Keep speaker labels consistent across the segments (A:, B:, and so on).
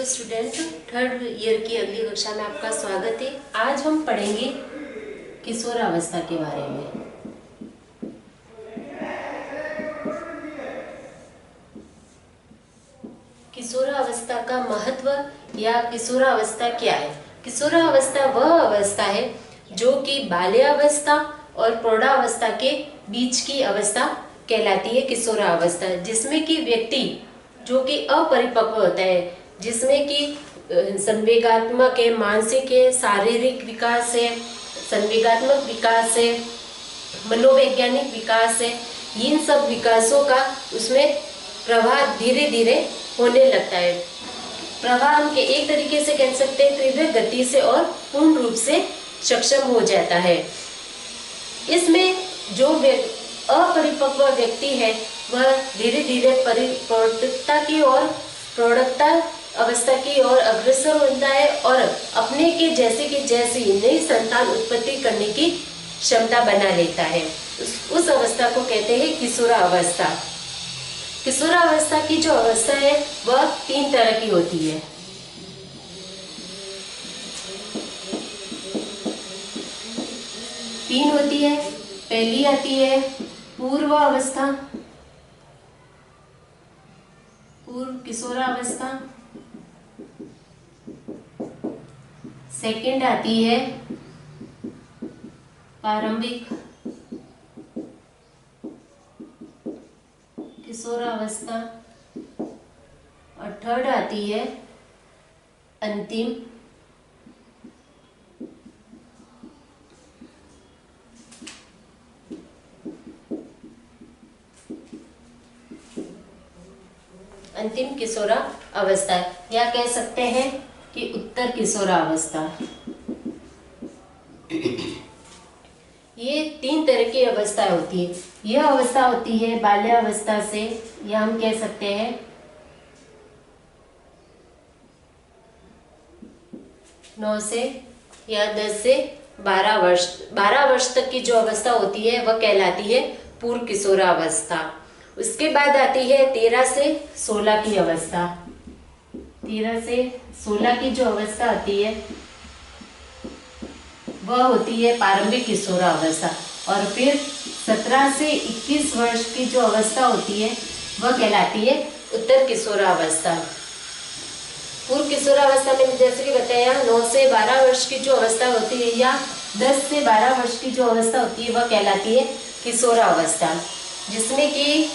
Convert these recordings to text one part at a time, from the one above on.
A: Student, third year की अगली कक्षा में आपका स्वागत है। आज हम पढ़ेंगे किशोरावस्था के बारे में। किशोरावस्था का महत्व या किशोरावस्था क्या है? किशोरावस्था वह अवस्था है जो कि बाल्यावस्था और प्रौढ़ावस्था के बीच की अवस्था कहलाती है किशोरावस्था, जिसमें कि व्यक्ति जो कि अपरिपक्व होता है, जिसमें कि संवेगात्मक है, मानसिक है, शारीरिक विकास है, संवेगात्मक विकास है, मनोवैज्ञानिक विकास है, इन सब विकासों का उसमें प्रभाव धीरे धीरे होने लगता है। प्रभाव हम के एक तरीके से कह सकते हैं तीव्र गति से और पूर्ण रूप से सक्षम हो जाता है। इसमें जो अपरिपक्व व्यक्ति है वह धीरे धीरे प्रौढ़ता की और प्रौढ़ता अवस्था की ओर अग्रसर होता है और अपने के जैसी नई संतान उत्पत्ति करने की क्षमता बना लेता है। उस अवस्था को कहते हैं किशोरावस्था। किशोरावस्था की जो अवस्था है वह 3 तरह की होती है। तीन होती है। पहली आती है पूर्व अवस्था, पूर्व किशोरावस्था। सेकंड आती है प्रारंभिक किशोरावस्था और थर्ड आती है अंतिम किशोरावस्था, या कह सकते हैं कि उत्तर किशोरावस्था। ये 3 तरह की अवस्था होती है। यह अवस्था होती है बाल्यावस्था से, या हम कह सकते हैं 9 से या 10 से 12 वर्ष। 12 वर्ष तक की जो अवस्था होती है वह कहलाती है पूर्व किशोरावस्था। उसके बाद आती है 13 से 16 की अवस्था। 13 से 16 की जो अवस्था आती है वह होती है प्रारंभिक किशोरावस्था। और फिर 17 से 21 वर्ष की जो अवस्था होती है वह कहलाती है उत्तर किशोरावस्था। पूर्व किशोरावस्था में जैसे कि बताया 9 से 12 वर्ष की जो अवस्था होती है या 10 से 12 वर्ष की जो अवस्था होती है वह कहलाती है किशोरावस्था, जिसमें कि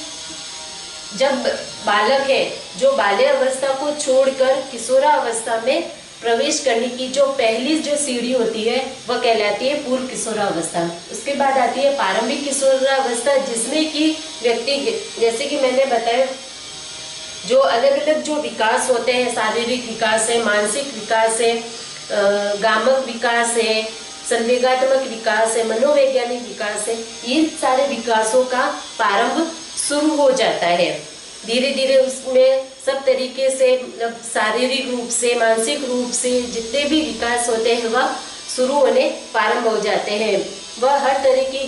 A: जब बालक है जो बाल्यावस्था को छोड़कर किशोरावस्था में प्रवेश करने की जो पहली जो सीढ़ी होती है वह कहलाती है पूर्व किशोरावस्था। उसके बाद आती है प्रारंभिक किशोरावस्था, जिसमें कि व्यक्ति जैसे कि मैंने बताया जो अलग अलग जो विकास होते हैं, शारीरिक विकास है, मानसिक विकास है, गामक विकास है, संवेगात्मक विकास है, मनोवैज्ञानिक विकास है, इन सारे विकासों का प्रारंभ शुरू हो जाता है। धीरे धीरे उसमें सब तरीके से मतलब शारीरिक रूप से, मानसिक रूप से जितने भी विकास होते हैं वह शुरू होने प्रारंभ हो जाते हैं। वह हर तरह की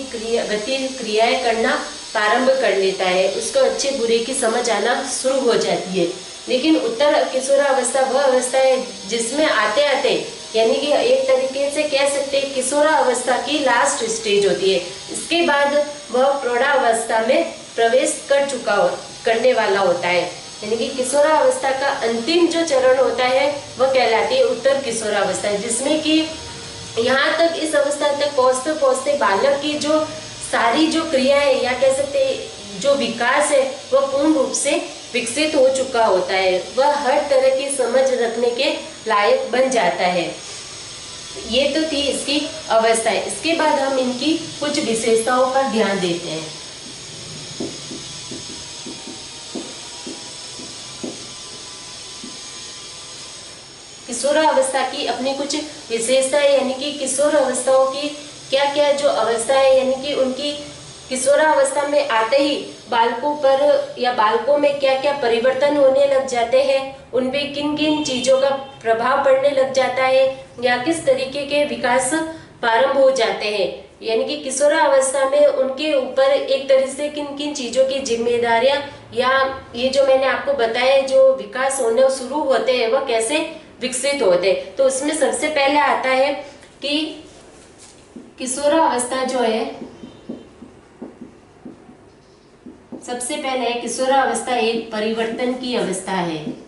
A: क्रियाएं करना प्रारंभ कर लेता है, उसको अच्छे बुरे की समझ आना शुरू हो जाती है। लेकिन उत्तर किशोरावस्था वह अवस्था है जिसमें आते आते यानी कि एक तरीके से कह सकते हैं किशोरावस्था की लास्ट स्टेज होती है। इसके बाद वह प्रौढ़ावस्था में प्रवेश करने वाला होता है, यानी कि किशोरावस्था का अंतिम जो चरण होता है वह कहलाती है उत्तर किशोरावस्था, जिसमें कि यहाँ तक इस अवस्था तक पहुँचते पहुँचते बालक की जो सारी जो क्रिया है या कह सकते हैं जो विकास है वह पूर्ण रूप से विकसित हो चुका होता है। वह हर तरह की समझ रखने के लायक बन जाता है। ये तो थी इसकी अवस्था है। इसके बाद हम इनकी कुछ विशेषताओं पर ध्यान देते हैं। किशोरावस्था की अपनी कुछ विशेषता है, यानी कि किशोर अवस्थाओं की क्या क्या जो अवस्था है, यानी कि उनकी किशोरावस्था में आते ही बालकों पर या बालकों में क्या क्या परिवर्तन होने लग जाते हैं, उनपे किन किन चीजों का प्रभाव पड़ने लग जाता है या किस तरीके के विकास प्रारंभ हो जाते हैं,
B: यानी कि किशोरावस्था में उनके ऊपर एक तरह से किन किन चीजों की जिम्मेदारियां या ये जो मैंने आपको बताया जो विकास होने शुरू होते हैं वह कैसे विकसित होते हैं। तो उसमें सबसे पहले आता है कि किशोरावस्था जो है, सबसे पहले किशोरावस्था एक परिवर्तन की अवस्था है।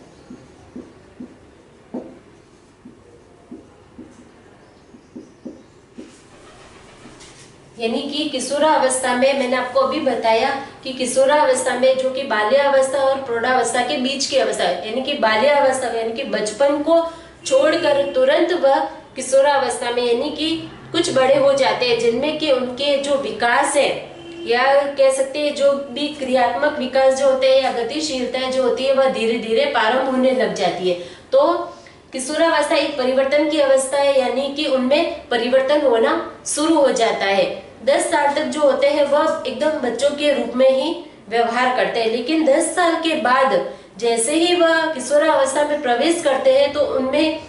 B: यानी कि किशोरावस्था में मैंने आपको अभी बताया कि किशोरावस्था में जो कि बाल्यावस्था और प्रौढ़ावस्था के बीच की अवस्था है, यानी कि बाल्यावस्था यानी कि बचपन को छोड़कर तुरंत वह किशोरावस्था में यानी कि कुछ बड़े हो जाते हैं, जिनमें कि उनके जो विकास है या कह सकते हैं जो भी क्रियात्मक विकास जो होते हैं या गतिशीलता जो होती है वह धीरे धीरे प्रारंभ होने लग जाती है। तो किशोरावस्था एक परिवर्तन की अवस्था है, यानी कि उनमें परिवर्तन होना शुरू हो जाता है। 10 साल तक जो होते हैं वह एकदम बच्चों के रूप में ही व्यवहार करते हैं, लेकिन 10 साल के बाद जैसे ही वह किशोरावस्था में प्रवेश करते हैं तो उनमें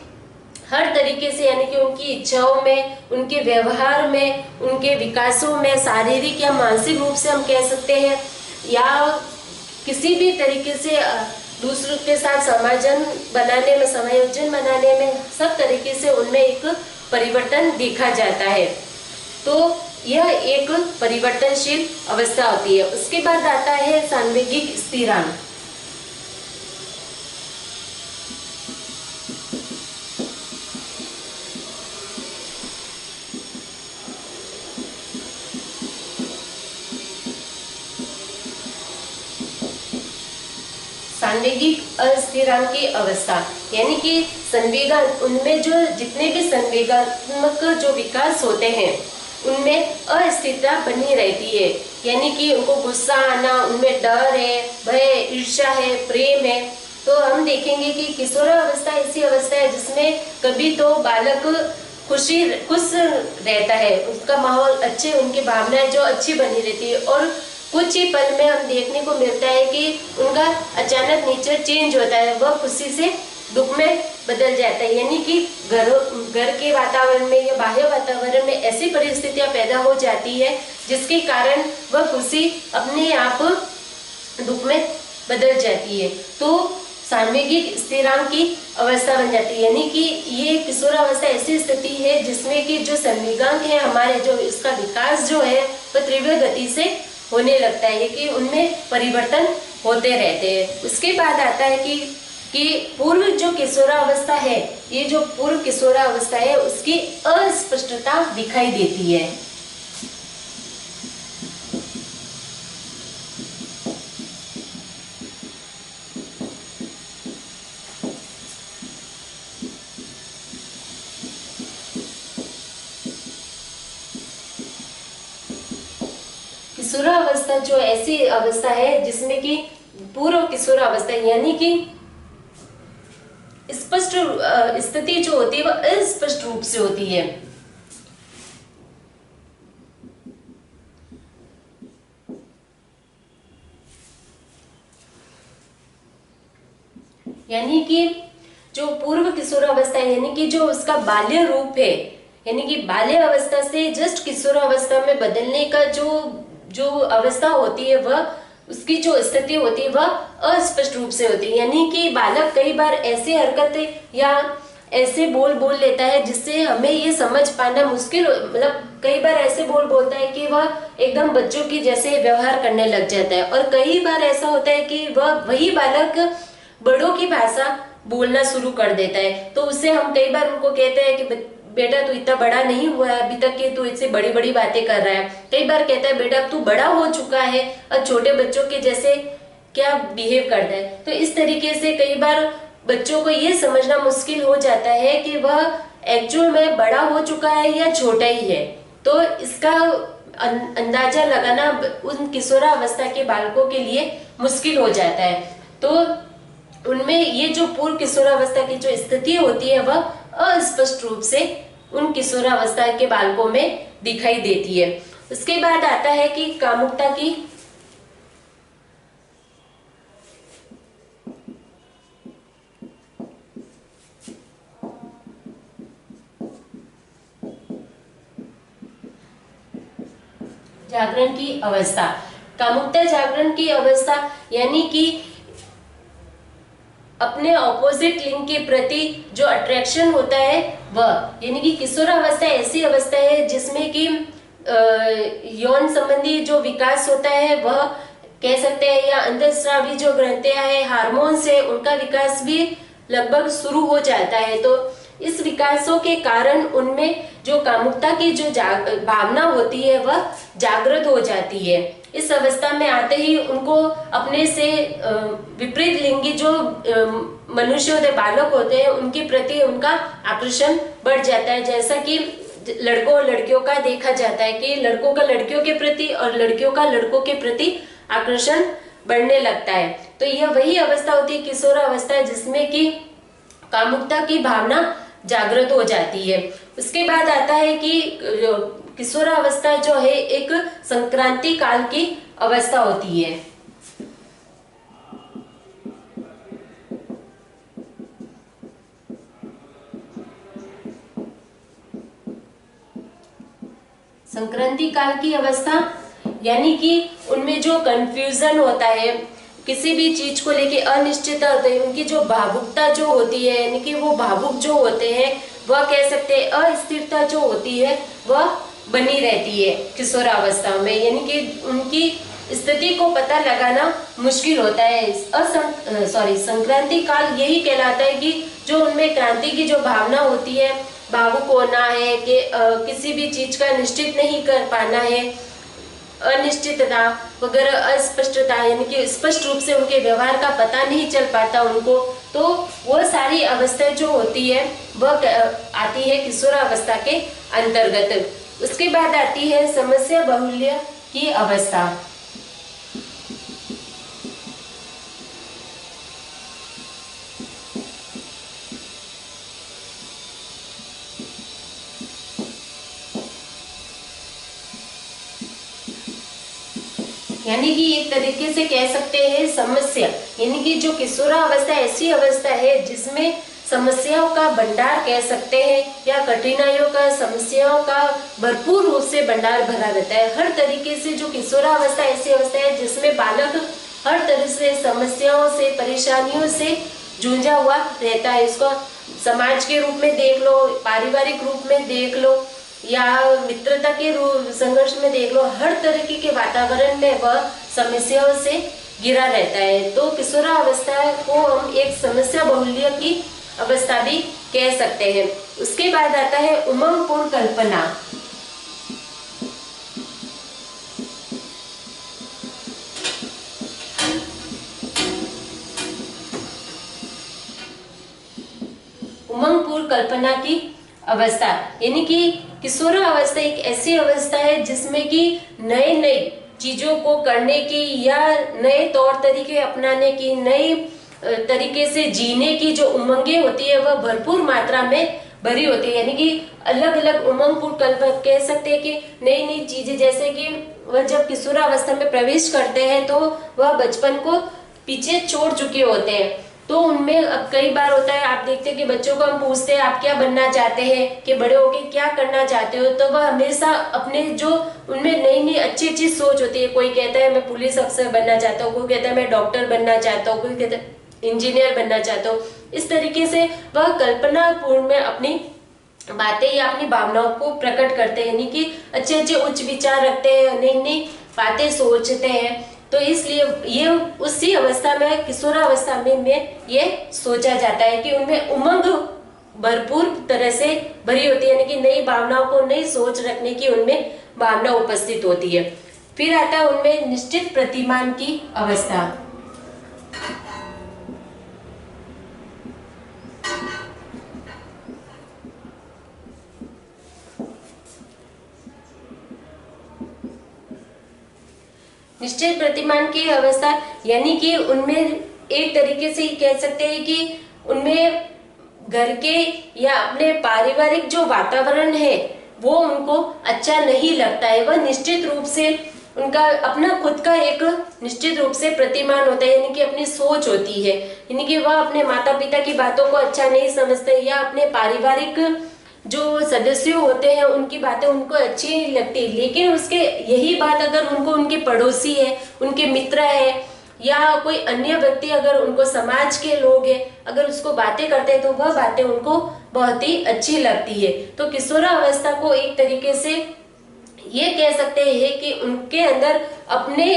B: हर तरीके से यानी कि उनकी इच्छाओं में, उनके व्यवहार में, उनके विकासों में, शारीरिक या मानसिक रूप से हम कह सकते हैं या किसी भी तरीके से दूसरों के साथ समायोजन बनाने में सब तरीके से उनमें एक परिवर्तन देखा जाता है। तो यह एक परिवर्तनशील अवस्था होती है। उसके बाद आता है सांवेगिक स्थिरांक। सांवेगिक अस्थिरांक की अवस्था यानी कि संवेगान, उनमें जो जितने भी संवेगात्मक जो विकास होते हैं उनमें अस्थिरता बनी रहती है। यानी कि उनको गुस्सा आना, उनमें डर है, भय, ईर्ष्या है, प्रेम है। तो हम देखेंगे कि किशोरावस्था ऐसी अवस्था है जिसमें कभी तो बालक खुश रहता है, उसका माहौल अच्छे, उनकी भावनाएं जो अच्छी बनी रहती है, और कुछ ही पल में हम देखने को मिलता है कि उनका अचानक नेचर चेंज होता है, वह खुशी से दुख में बदल जाता है। यानी कि घर के वातावरण में या बाह्य वातावरण में ऐसी परिस्थितियां पैदा हो जाती है जिसके कारण वह खुशी अपने आप दुख में बदल जाती है। तो सांवेगिक स्थिरांक की अवस्था बन जाती है। यानी कि ये किशोरावस्था ऐसी स्थिति है जिसमें कि जो संवेगांक है हमारे, जो इसका विकास जो है वह तीव्र गति से होने लगता है कि उनमें परिवर्तन होते रहते हैं। उसके बाद आता है कि पूर्व जो किशोरावस्था है, ये जो पूर्व किशोरावस्था है उसकी अस्पष्टता दिखाई देती है। किशोरावस्था जो ऐसी अवस्था है जिसमें कि पूर्व किशोरावस्था यानी कि स्पष्ट स्थिति जो होती है वह अस्पष्ट रूप से होती है। यानी कि जो पूर्व किशोरावस्था है यानी कि जो उसका बाल्य रूप है, यानी कि बाल्य अवस्था से जस्ट किशोरावस्था में बदलने का जो अवस्था होती है वह उसकी जो स्थिति होती है वह अस्पष्ट रूप से होती है। यानी कि बालक कई बार ऐसी हरकतें या ऐसे बोल लेता है जिससे हमें ये समझ पाना मुश्किल, मतलब कई बार ऐसे बोलता है कि वह एकदम बच्चों की जैसे व्यवहार करने लग जाता है, और कई बार ऐसा होता है कि वह वही बालक बड़ों की भाषा बोलना शुरू कर देता है। तो उससे हम कई बार उनको कहते हैं कि बेटा तू इतना बड़ा नहीं हुआ है अभी तक कि तू इससे बड़ी बड़ी बातें कर रहा है। कई बार कहता है बेटा तू बड़ा हो चुका है और छोटे बच्चों के जैसे क्या बिहेव करता है। तो इस तरीके से कई बार बच्चों को ये समझना मुश्किल हो जाता है कि वह एक्चुअल में बड़ा हो चुका है या छोटा ही है। तो इसका अंदाजा लगाना उन किशोरावस्था के बालकों के लिए मुश्किल हो जाता है। तो उनमें ये जो पूर्व किशोरावस्था की जो स्थिति होती है वह अस्पष्ट रूप से उन किशोरावस्था के बालकों में दिखाई देती है। उसके बाद आता है कि कामुकता की जागरण की अवस्था। कामुकता जागरण की अवस्था यानी कि अपने ऑपोजिट लिंग के प्रति जो अट्रैक्शन होता है वह, यानी कि किशोरावस्था ऐसी अवस्था है जिसमें कि यौन संबंधी जो विकास होता है वह कह सकते हैं, या अंतःस्रावी जो ग्रंथियां है, हार्मोन्स है, उनका विकास भी लगभग शुरू हो जाता है। तो इस विकासों के कारण उनमें जो कामुकता की जो भावना होती है वह जागृत हो जाती है। इस अवस्था में आते ही उनको अपने से विपरीत लिंगी जो मनुष्य होते, बालक होते हैं, उनके प्रति उनका आकर्षण बढ़ जाता है। जैसा कि लड़कों और लड़कियों का देखा जाता है कि लड़कों का लड़कियों के प्रति और लड़कियों का लड़कों के प्रति आकर्षण बढ़ने लगता है। तो यह वही अवस्था होती है किशोरावस्था, जिसमें कि कामुकता की भावना जागृत हो जाती है। उसके बाद आता है कि किशोरावस्था जो है एक संक्रांति काल की अवस्था होती है। संक्रांति काल की अवस्था यानी कि उनमें जो कंफ्यूजन होता है, किसी भी चीज को लेके अनिश्चितता होती है, उनकी जो भावुकता जो होती है, यानी कि वो भावुक जो होते हैं, वह कह सकते हैं अस्थिरता जो होती है वह बनी रहती है किशोरावस्था में, यानी कि उनकी स्थिति को पता लगाना मुश्किल होता है। संक्रांति काल यही कहलाता है कि जो उनमें क्रांति की जो भावना होती है, भावुक होना है कि किसी भी चीज का निश्चित नहीं कर पाना है, अनिश्चितता वगैरह, अस्पष्टता, यानी कि स्पष्ट रूप से उनके व्यवहार का पता नहीं चल पाता उनको, तो वो सारी अवस्थाएं जो होती है वह आती है किशोरावस्था के अंतर्गत। उसके बाद आती है समस्या बहुल्य की अवस्था। यानी कि एक तरीके से कह सकते हैं समस्या, यानी कि जो किशोरावस्था ऐसी अवस्था है जिसमें समस्याओं का भंडार कह सकते हैं, या कठिनाइयों का, समस्याओं का भरपूर रूप से भंडार भरा रहता है। हर तरीके से जो किशोरावस्था ऐसी अवस्था है जिसमें बालक हर तरह से समस्याओं से, परेशानियों से जूझा हुआ रहता है। इसको समाज के रूप में देख लो, पारिवारिक रूप में देख लो, या मित्रता के संघर्ष में देख लो, हर तरीके के वातावरण में वह समस्याओं से घिरा रहता है। तो किशोरावस्था को हम एक समस्या बहुल्य की अवस्था भी कह सकते हैं। उसके बाद आता है उमंगपूर्ण कल्पना। उमंगपूर्ण कल्पना की अवस्था यानी कि किशोरावस्था एक ऐसी अवस्था है जिसमें कि नए नए चीजों को करने की, या नए तौर तरीके अपनाने की, नए तरीके से जीने की जो उमंगे होती है वह भरपूर मात्रा में भरी होती है। यानी कि अलग अलग उमंगपूर्ण कल्पना कह सकते हैं कि नई नई चीजें, जैसे कि वह जब किशोरावस्था में प्रवेश करते हैं तो वह बचपन को पीछे छोड़ चुके होते हैं। तो उनमें अब कई बार होता है, आप देखते हैं कि बच्चों को हम पूछते हैं आप क्या बनना चाहते हैं, कि बड़े होके क्या करना चाहते हो, तो वह हमेशा अपने जो उनमें नई नई अच्छी अच्छी सोच होती है। कोई कहता है मैं पुलिस अफसर बनना चाहता हूँ, कोई कहता है मैं डॉक्टर बनना चाहता हूँ, कोई कहता है इंजीनियर बनना चाहता हूँ। इस तरीके से वह कल्पनापूर्ण में अपनी बातें या अपनी भावनाओं को प्रकट करते हैं, यानी कि अच्छे अच्छे उच्च विचार रखते हैं, नई नई बातें सोचते हैं। तो इसलिए ये उसी अवस्था में, किशोरावस्था में ये सोचा जाता है कि उनमें उमंग भरपूर तरह से भरी होती है, यानी कि नई भावनाओं को, नई सोच रखने की उनमें भावना उपस्थित होती है। फिर आता है उनमें निश्चित प्रतिमान की अवस्था। निश्चित प्रतिमान की अवस्था यानी कि उनमें एक तरीके से कह सकते हैं कि उनमें घर के या अपने पारिवारिक जो वातावरण है वो उनको अच्छा नहीं लगता है। वह निश्चित रूप से उनका अपना खुद का एक निश्चित रूप से प्रतिमान होता है, यानी कि अपनी सोच होती है, यानी कि वह अपने माता पिता की बातों को अच्छा नहीं समझते, या अपने पारिवारिक जो सदस्य होते हैं उनकी बातें उनको अच्छी लगती है, लेकिन उसके यही बात अगर उनको उनके पड़ोसी है, उनके मित्र है या कोई अन्य व्यक्ति अगर उनको समाज के लोग हैं अगर उसको बातें करते हैं तो वह बातें उनको बहुत ही अच्छी लगती है। तो किशोरावस्था को एक तरीके से ये कह सकते हैं कि उनके अंदर अपने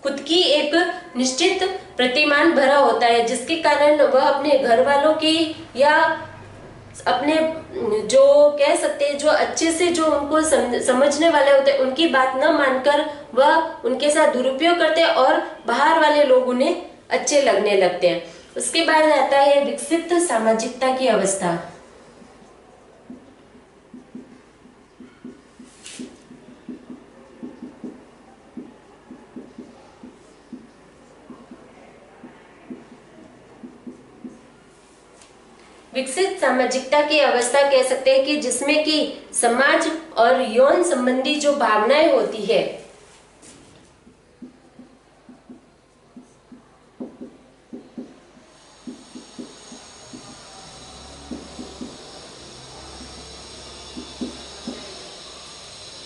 B: खुद की एक निश्चित प्रतिमान भरा होता है, जिसके कारण वह अपने घर वालों की या अपने जो कह सकते हैं जो अच्छे से जो उनको समझने वाले होते हैं उनकी बात न मानकर वह उनके साथ दुरुपयोग करते हैं और बाहर वाले लोग उन्हें अच्छे लगने लगते हैं। उसके बाद आता है विकसित सामाजिकता की अवस्था। विकसित सामाजिकता की अवस्था कह सकते हैं कि जिसमें कि समाज और यौन संबंधी जो भावनाएं होती है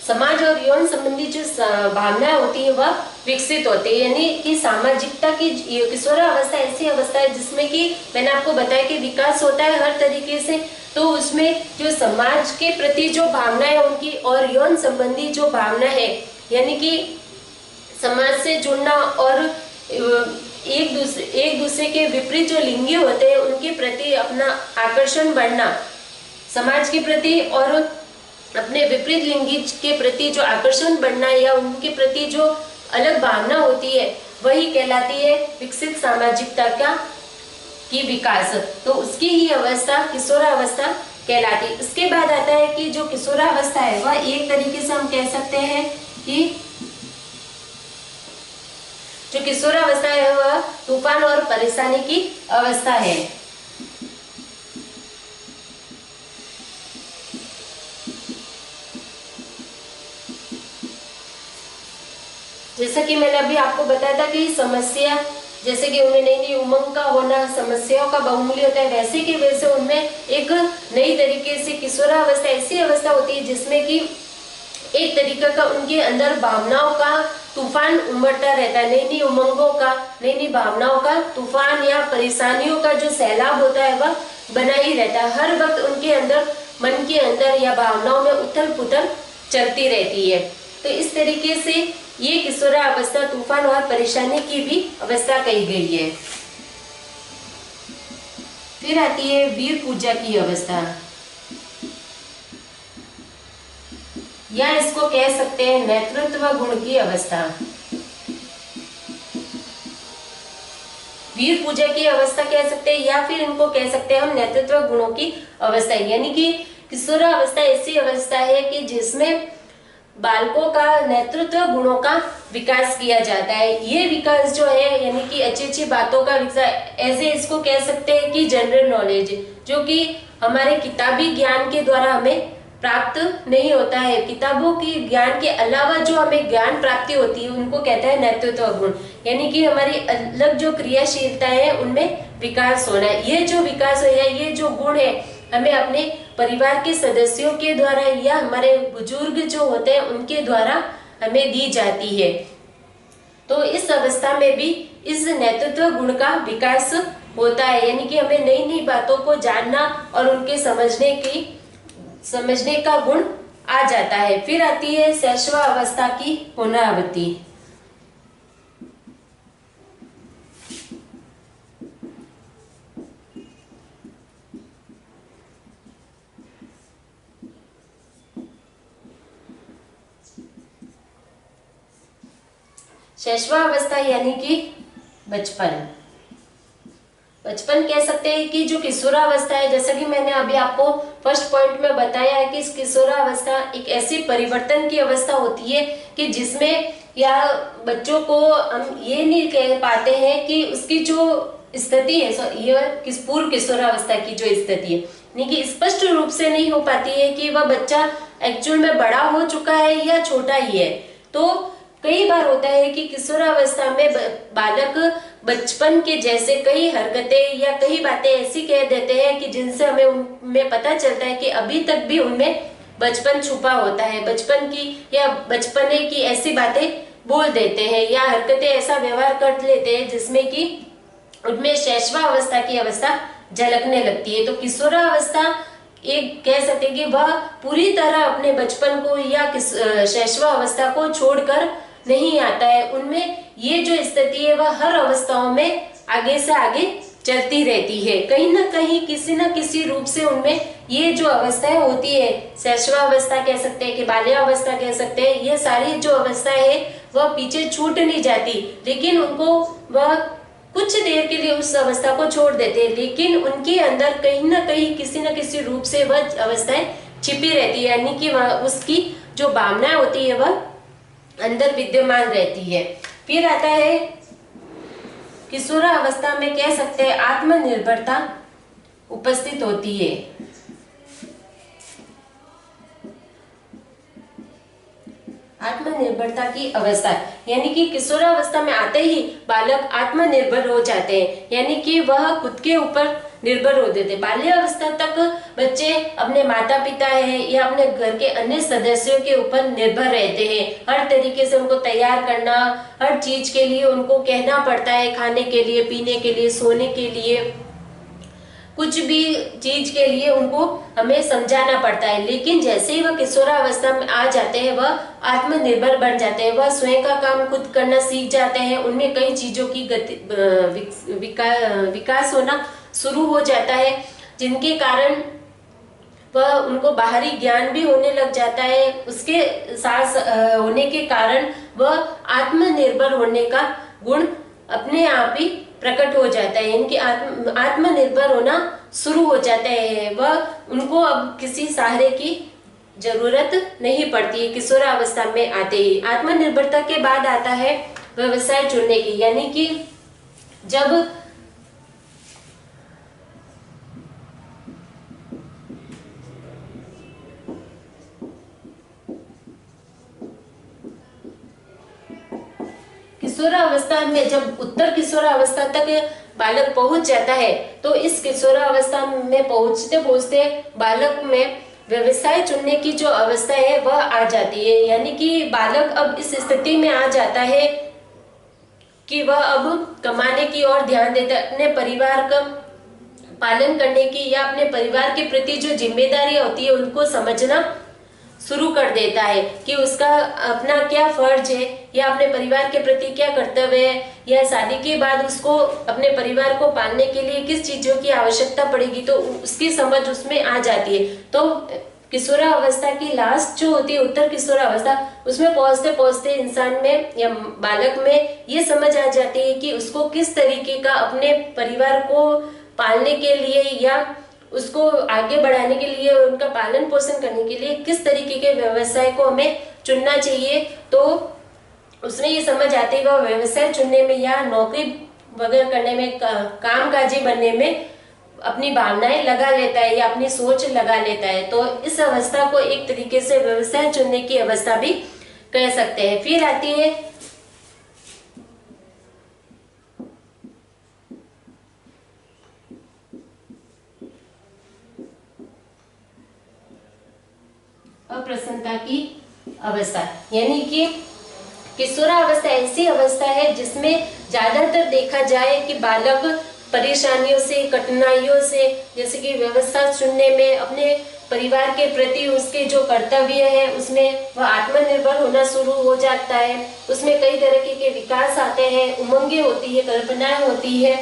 B: समाज और यौन संबंधी जो भावनाएं होती है वह विकसित होती है, यानी कि सामाजिकता की किशोरावस्था ऐसी अवस्था है जिसमें कि मैंने आपको बताया कि विकास होता है हर तरीके से। तो उसमें जो समाज के प्रति जो भावना है उनकी और यौन संबंधी जो भावना है, यानी कि समाज से जुड़ना और एक दूसरे के विपरीत जो लिंगी होते हैं उनके प्रति अपना आकर्षण बढ़ना, समाज के प्रति और अपने विपरीत लिंगी के प्रति जो आकर्षण बढ़ना या उनके प्रति जो अलग भावना होती है वही कहलाती है विकसित सामाजिकता की विकास। तो उसकी ही अवस्था किशोरावस्था कहलाती है। इसके बाद आता है कि जो किशोरावस्था है वह एक तरीके से हम कह सकते हैं कि जो किशोरावस्था है वह तूफान और परेशानी की अवस्था है। जैसा कि मैंने अभी आपको बताया था कि समस्या जैसे कि उनमें नई नई उमंग का होना, समस्याओं का बहुमूल्य होता है, वैसे की वजह से उनमें एक नई तरीके से किशोरावस्था ऐसी अवस्था होती है जिसमें कि एक तरीके का उनके अंदर भावनाओं का तूफान उमड़ता रहता है, नई नई उमंगों का, नई नई भावनाओं का तूफान या परेशानियों का जो सैलाब होता है वह बना ही रहता है। हर वक्त उनके अंदर, मन के अंदर या भावनाओं में उथल पुथल चलती रहती है। तो इस तरीके से ये किशोरावस्था तूफान और परेशानी की भी अवस्था कही गई है। फिर आती है वीर पूजा की अवस्था, या इसको कह सकते हैं नेतृत्व गुण की अवस्था। वीर पूजा की अवस्था कह सकते हैं या फिर इनको कह सकते हैं हम नेतृत्व गुणों की अवस्था, यानी कि किशोरावस्था ऐसी अवस्था है कि जिसमें बालकों का नेतृत्व गुणों का विकास किया जाता है। ये विकास जो है यानी कि अच्छी अच्छी बातों का विकास, ऐसे इसको कह सकते हैं कि जनरल नॉलेज, जो कि हमारे किताबी ज्ञान के द्वारा हमें प्राप्त नहीं होता है। किताबों की ज्ञान के अलावा जो हमें ज्ञान प्राप्ति होती है उनको कहता है नेतृत्व गुण, यानी कि हमारी अलग जो क्रियाशीलता है उनमें विकास होना है। ये जो विकास है, ये जो गुण है हमें अपने परिवार के सदस्यों के द्वारा या हमारे बुजुर्ग जो होते हैं उनके द्वारा हमें दी जाती है। तो इस अवस्था में भी इस नेतृत्व गुण का विकास होता है, यानी कि हमें नई नई बातों को जानना और उनके समझने का गुण आ जाता है। फिर आती है शैशवावस्था की पुनरावृत्ति। शैशवावस्था यानी कि बचपन कह सकते हैं कि जो किशोरावस्था है, जैसा कि मैंने अभी आपको फर्स्ट पॉइंट में बताया है कि इस किशोरावस्था एक ऐसी परिवर्तन की अवस्था होती है कि जिसमें या बच्चों को हम ये नहीं कह पाते हैं कि उसकी जो स्थिति है, ये पूर्व किशोरावस्था की जो स्थिति है यानी कि स्पष्ट रूप से नहीं हो पाती है कि वह बच्चा एक्चुअल में बड़ा हो चुका है या छोटा ही है। तो कई बार होता है कि किशोरावस्था में बालक बचपन के जैसे कई हरकतें या कई बातें ऐसी कह देते हैं कि जिनसे हमें उनमें पता चलता है कि अभी तक भी उनमें बचपन छुपा होता है, बचपन की या बचपने की ऐसी बातें बोल देते हैं या हरकतें ऐसा व्यवहार कर लेते हैं जिसमें कि उनमें शैशवावस्था की अवस्था झलकने लगती है। तो किशोरावस्था एक कह सकते हैं कि वह पूरी तरह अपने बचपन को या शैशवावस्था को छोड़कर नहीं आता है। उनमें ये जो स्थिति है वह हर अवस्थाओं में आगे से आगे चलती रहती है। कहीं ना कहीं किसी न किसी रूप से उनमें ये जो अवस्थाएं होती है, शैशवावस्था कह सकते हैं कि बाल्यावस्था कह सकते हैं, ये सारी जो अवस्थाएं है वह पीछे छूट नहीं जाती, लेकिन उनको वह कुछ देर के लिए उस अवस्था को छोड़ देते हैं, लेकिन उनके अंदर कहीं ना कहीं किसी न किसी रूप से वह अवस्थाएं छिपी रहती है, यानी कि वह उसकी जो भावनाएं होती है वह अंदर विद्यमान रहती है। फिर आता है किशोरावस्था में कह सकते हैं आत्मनिर्भरता उपस्थित होती है। आत्मनिर्भरता की अवस्था यानी कि किशोरावस्था में आते ही बालक आत्मनिर्भर हो जाते हैं, यानी कि वह खुद के ऊपर निर्भर हो जाते हैं। बाल्यावस्था तक बच्चे अपने माता पिता है या अपने घर के अन्य सदस्यों के ऊपर निर्भर रहते हैं। हर तरीके से उनको तैयार करना, हर चीज के लिए उनको कहना पड़ता है, खाने के लिए, पीने के लिए, सोने के लिए, कुछ भी चीज के लिए उनको हमें समझाना पड़ता है। लेकिन जैसे ही वह किशोरावस्था में आ जाते हैं वह आत्मनिर्भर बन जाते हैं, वह स्वयं का काम खुद करना सीख जाते हैं। उनमें कई चीजों की विकास होना शुरू हो जाता है, जिनके कारण वह उनको बाहरी ज्ञान भी होने लग जाता है। उसके साथ होने के कारण वह आत्मनिर्भर होने का गुण अपने आप ही प्रकट हो जाता है, इनकी आत्मनिर्भर होना शुरू हो जाता है। वह उनको अब किसी सहारे की जरूरत नहीं पड़ती है किशोरावस्था में आते ही। आत्मनिर्भरता के बाद आता है व्यवसाय चुनने की, यानी कि जब किशोरावस्था में जब उत्तर किशोरावस्था तक बालक पहुंच जाता है तो इस किशोरावस्था में पहुंचते पहुंचते बालक में व्यवसाय चुनने की जो अवस्था है वह आ जाती है, यानी कि बालक अब इस स्थिति में आ जाता है कि वह अब कमाने की ओर ध्यान देता है, अपने परिवार का पालन करने की या अपने परिवार के प्रति जो जिम्मेदारियां होती है उनको समझना शुरू कर देता है कि उसका अपना क्या फर्ज है या अपने परिवार के प्रति क्या कर्तव्य है, या शादी के बाद उसको अपने परिवार को पालने के लिए किस चीजों की आवश्यकता पड़ेगी, तो उसकी समझ उसमें आ जाती है। तो किशोरावस्था की लास्ट जो होती है उत्तर किशोरावस्था, उसमें पहुंचते पहुंचते इंसान में या बालक में ये समझ आ जाती है कि उसको किस तरीके का अपने परिवार को पालने के लिए या उसको आगे बढ़ाने के लिए, उनका पालन पोषण करने के लिए किस तरीके के व्यवसाय को हमें चुनना चाहिए। तो उसने ये समझ आती है वह व्यवसाय चुनने में या नौकरी वगैरह करने में, कामकाजी बनने में अपनी भावनाएं लगा लेता है या अपनी सोच लगा लेता है। तो इस अवस्था को एक तरीके से व्यवसाय चुनने की अवस्था भी कह सकते हैं। फिर आती है अप्रसन्नता की अवस्था, यानी कि किशोरावस्था ऐसी अवस्था है जिसमें ज्यादातर देखा जाए कि बालक परेशानियों से, कठिनाइयों से, जैसे कि व्यवस्था चुनने में, अपने परिवार के प्रति उसके जो कर्तव्य है उसमें वह आत्मनिर्भर होना शुरू हो जाता है। उसमें कई तरह के विकास आते हैं, उमंगें होती है, कल्पनाएं होती है,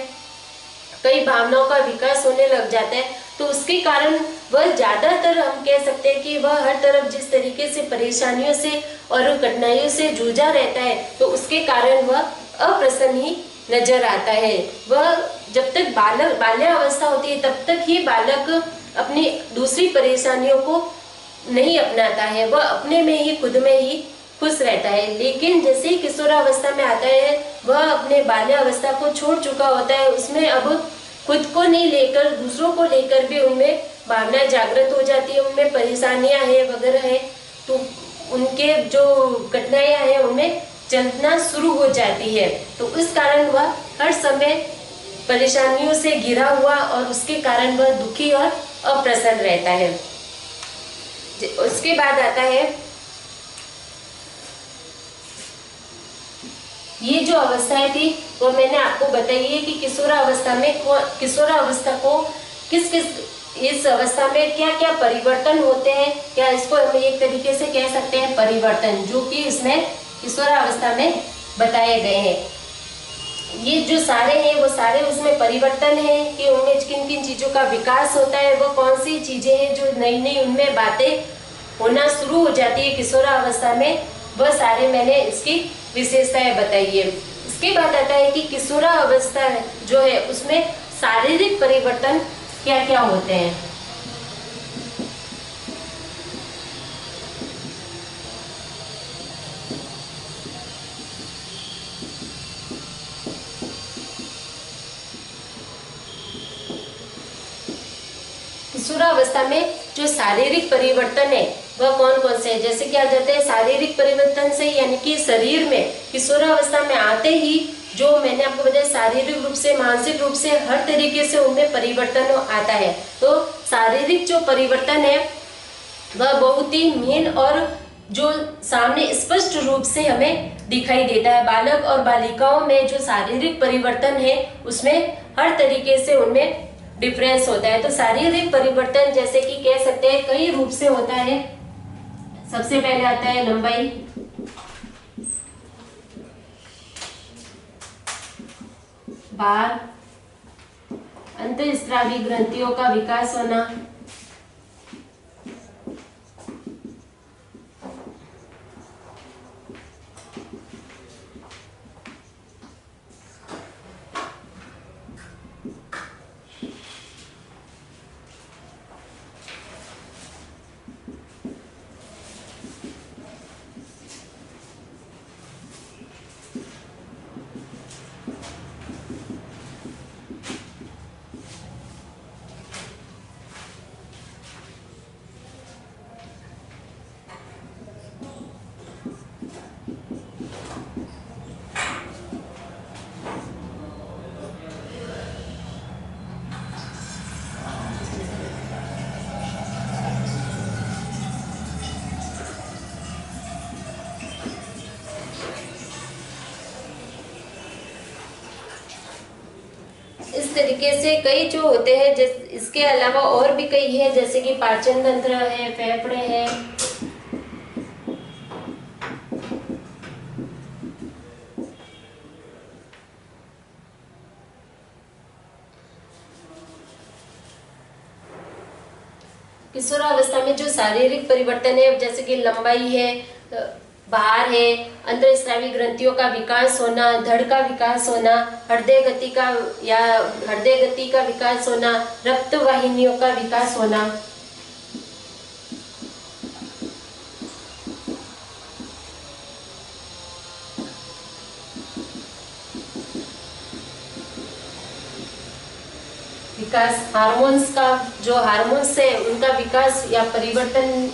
B: कई भावनाओं का विकास होने लग जाता है। तो उसके कारण वह ज्यादातर हम कह सकते हैं कि वह हर तरफ जिस तरीके से परेशानियों से और कठिनाइयों से जूझा रहता है, तो उसके कारण वह अप्रसन्न ही नजर आता है। वह जब तक बाल्यावस्था होती है तब तक ही बालक अपनी दूसरी परेशानियों को नहीं अपनाता है, वह अपने में ही, खुद में ही खुश रहता है। लेकिन जैसे ही किशोरावस्था में आता है वह अपने बाल्यावस्था को छोड़ चुका होता है, उसमें अब खुद को नहीं लेकर दूसरों को लेकर भी उनमें भावनाएं जागृत हो जाती है, उनमें परेशानियां हैं वगैरह है, तो उनके जो कठिनाइयां हैं उनमें चलना शुरू हो जाती है। तो उस कारण वह हर समय परेशानियों से घिरा हुआ और उसके कारण वह दुखी और अप्रसन्न रहता है। उसके बाद आता है ये जो अवस्थाएं थी वो मैंने आपको बताई है कि किशोरावस्था में किशोरावस्था को किस किस इस अवस्था में क्या क्या परिवर्तन होते हैं, क्या इसको हम एक तरीके से कह सकते हैं परिवर्तन, जो कि इसमें किशोरावस्था में बताए गए हैं। ये जो सारे हैं वो सारे उसमें परिवर्तन है कि उनमें किन किन चीजों का विकास होता है, वो कौन सी चीजें हैं जो नई नई उनमें बातें होना शुरू हो जाती है किशोरावस्था में, वह सारे मैंने इसकी विशेषताएं बताई है। इसके बाद आता है कि किशोरावस्था जो है उसमें शारीरिक परिवर्तन क्या क्या होते हैं। किशोरावस्था में जो शारीरिक परिवर्तन है वह कौन कौन से है, जैसे कि आ जाते हैं शारीरिक परिवर्तन से, यानी कि शरीर में किशोरावस्था में आते ही जो मैंने आपको बताया शारीरिक रूप से मानसिक रूप से हर तरीके से उनमें परिवर्तन आता है। तो शारीरिक जो परिवर्तन है वह बहुत ही मेन और जो सामने स्पष्ट रूप से हमें दिखाई देता है। बालक और बालिकाओं में जो शारीरिक परिवर्तन है उसमें हर तरीके से उनमें डिफरेंस होता है। तो शारीरिक परिवर्तन जैसे कि कह सकते हैं कई रूप से होता है। सबसे पहले आता है लंबाई, भार, अंतःस्रावी ग्रंथियों का विकास होना, इस तरीके से कई जो होते हैं। इसके अलावा और भी कई है, जैसे कि पाचन तंत्र है, फेफड़े है, किशोरावस्था में जो शारीरिक परिवर्तन है जैसे कि लंबाई है, भार है, अंतःस्रावी ग्रंथियों का विकास होना, धड़ का विकास होना, हृदय गति का विकास होना, रक्त वाहिनियों का विकास होना, विकास, हार्मोन्स का जो हार्मोन्स है उनका विकास या परिवर्तन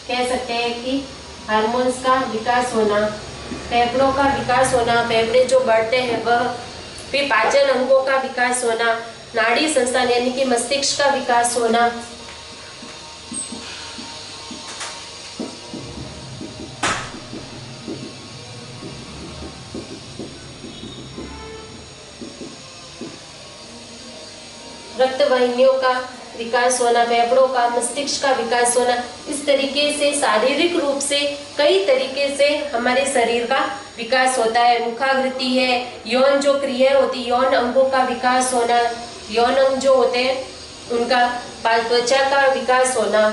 B: कह सकते हैं कि हार्मोन्स का विकास होना, फेफड़ों का विकास होना, फेफड़े जो बढ़ते हैं वह, फिर पाचन अंगों का विकास होना, नाड़ी संस्थान यानी कि मस्तिष्क का विकास होना, रक्त वाहिनियों का विकास होना, फेफड़ों का, मस्तिष्क का विकास होना। इस तरीके से शारीरिक रूप से कई तरीके से हमारे शरीर का विकास होता है। मुखाकृति है, यौन जो क्रिया होती है, यौन अंगों का विकास होना, यौन अंग जो होते हैं उनका, त्वचा का विकास होना,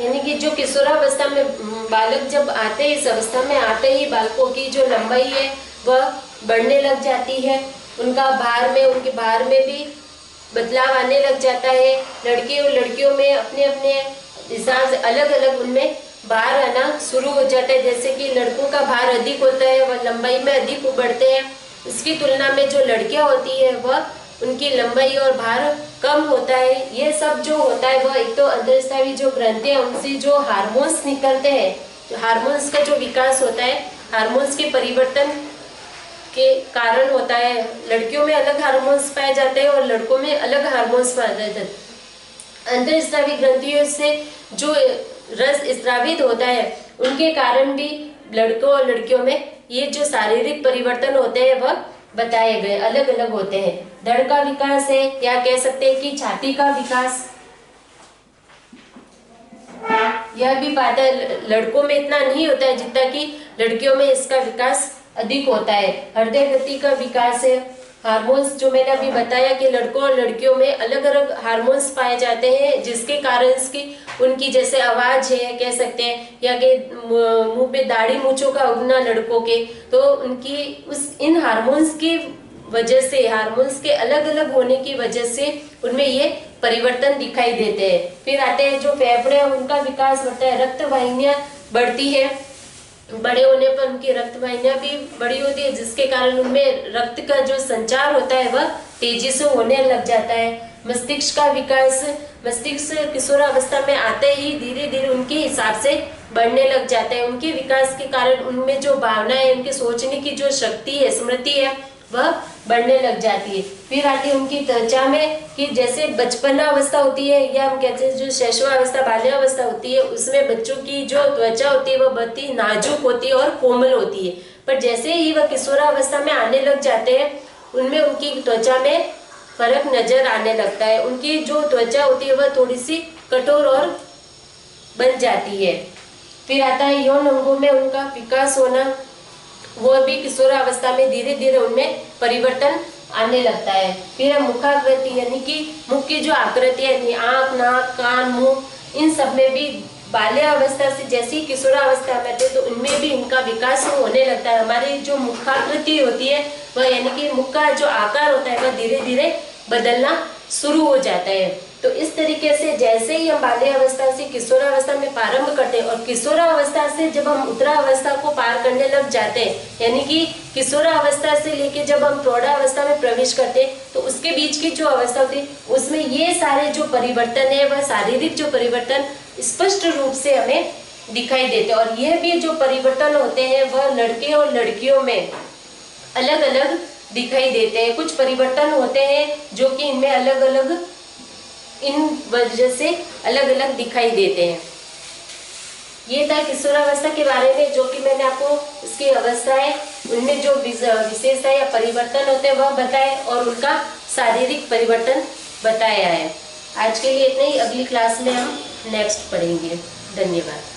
B: यानी कि जो किशोरावस्था में बालक जब आते हैं, इस अवस्था में आते ही बालकों की जो लंबाई है वह बढ़ने लग जाती है। उनका उनके भार में भी बदलाव आने लग जाता है। लड़के और लड़कियों में अपने अपने हिसाब से अलग अलग उनमें भार आना शुरू हो जाता है। जैसे कि लड़कों का भार अधिक होता है, वह लंबाई में अधिक बढ़ते हैं। इसकी तुलना में जो लड़कियां होती है वह उनकी लंबाई और भार कम होता है। ये सब जो होता है वह एक तो अंतःस्रावी जो ग्रंथियां उनसे जो हार्मोन्स निकलते हैं, हार्मोन्स का जो विकास होता है, हार्मोन्स के परिवर्तन के कारण होता है। लड़कियों में अलग हार्मोन्स पाए जाते हैं और लड़कों में अलग हार्मोन्स पाए जाते हैं। अंतःस्रावी ग्रंथियों से जो रस स्रावित होता है उनके कारण भी लड़कों और लड़कियों में ये जो शारीरिक परिवर्तन होते हैं वह बताए गए अलग अलग होते हैं। धड़ का विकास है, या कह सकते हैं कि छाती का विकास, यह भी पाता है लड़कों में इतना नहीं होता है जितना कि लड़कियों में इसका विकास अधिक होता है। हृदय गति का विकास है। हार्मोन्स जो मैंने अभी बताया कि लड़कों और लड़कियों में अलग अलग हार्मोन्स पाए जाते हैं, जिसके कारण इसकी उनकी जैसे आवाज है कह सकते हैं, या कि मुंह पे दाढ़ी मूंछों का उगना लड़कों के, तो उनकी इन हार्मोन्स की वजह से, हार्मोन्स के अलग अलग होने की वजह से उनमें ये परिवर्तन दिखाई देते हैं। फिर आते हैं जो फेफड़े, उनका विकास बढ़ता है। रक्त वाहिनियां बढ़ती है, बड़े होने पर उनकी रक्त वाहिनियां भी बड़ी होती है, जिसके कारण उनमें रक्त का जो संचार होता है वह तेजी से होने लग जाता है। मस्तिष्क का विकास, मस्तिष्क किशोरावस्था में आते ही धीरे धीरे उनके हिसाब से बढ़ने लग जाते हैं। उनके विकास के कारण उनमें जो भावना है, उनके सोचने की जो शक्ति है, स्मृति है, वह बढ़ने लग जाती है। फिर आती है उनकी त्वचा में कि जैसे बचपना अवस्था होती है, या हम कहते हैं जो शैशवावस्था, बाल्यावस्था होती है, उसमें बच्चों की जो त्वचा होती है वह बहुत ही नाजुक होती है और कोमल होती है। पर जैसे ही वह किशोरावस्था में आने लग जाते हैं, उनमें उनकी त्वचा में फर्क नजर आने लगता है। उनकी जो त्वचा होती है वह थोड़ी सी कठोर और बन जाती है। फिर आता है यौन अंगों में उनका विकास होना, वो भी किशोरावस्था में धीरे धीरे उनमें परिवर्तन आने लगता है। फिर मुखाकृति, यानी कि मुख की जो आकृति है, आंख, नाक, कान, मुंह, इन सब में भी बाल्यावस्था से जैसे ही किशोरावस्था में आते तो उनमें भी उनका विकास होने लगता है। हमारी जो मुखाकृति होती है वह, यानी कि मुख का जो आकार होता है वह धीरे धीरे बदलना शुरू हो जाता है। तो इस तरीके से जैसे ही हम बाल्यावस्था से किशोरावस्था में प्रारंभ करते हैं, और किशोरावस्था से जब हम उत्तरावस्था को पार करने लग जाते हैं, यानी कि किशोरावस्था से लेके जब हम प्रौढ़ावस्था में प्रवेश करते हैं, तो उसके बीच की जो अवस्था होती है उसमें ये सारे जो परिवर्तन है, वह शारीरिक जो परिवर्तन स्पष्ट रूप से हमें दिखाई देते हैं। और यह भी जो परिवर्तन होते हैं वह लड़के और लड़कियों में अलग अलग दिखाई देते हैं। कुछ परिवर्तन होते हैं जो कि इनमें अलग अलग, इन वजह से अलग अलग दिखाई देते हैं। ये था किशोरावस्था के बारे में, जो कि मैंने आपको इसकी अवस्थाएं, उनमें जो विशेषता या परिवर्तन होते हैं वह बताए, और उनका शारीरिक परिवर्तन बताया है। आज के लिए इतना ही, अगली क्लास में हम नेक्स्ट पढ़ेंगे। धन्यवाद।